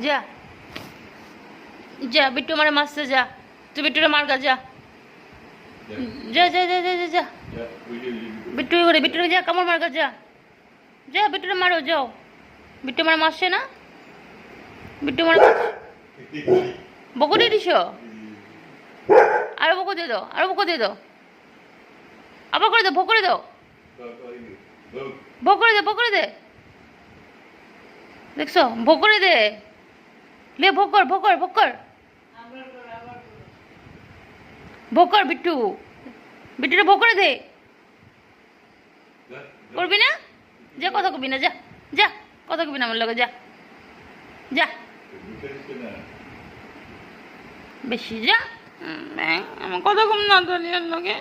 যা যা বিট্টু মারে মারছে, যা তুই বিট্টুরে মারগা, যা যা যা যা যা যা যা বিট্টু করে বিট্টুরে যা কামড় মারগা, যা যা বিট্টুরে মারো, যাও। বিট্টু মারে মারছে না, বিট্টু মারে বকু দিয়ে দিছ, আরো বকু দিয়ে দাও, আরো বকু দিয়ে দাও, আবার করে দাও, ভোগ করে দাও, ভোগ করে দে, ভোগ করে দে, দেখছো ভোগ করে দে, লে ভোগ কর, ভোগ কর, ভোগ কর, ভোগ কর বিট্টু, বিট্টুরে ভোগ করে দে। করবি না, যা কথা কবি না, যা যা কথা কবি না আমার লগে, যা যা বেশি যা, আমার কথা কম না দলিয়ার লগে।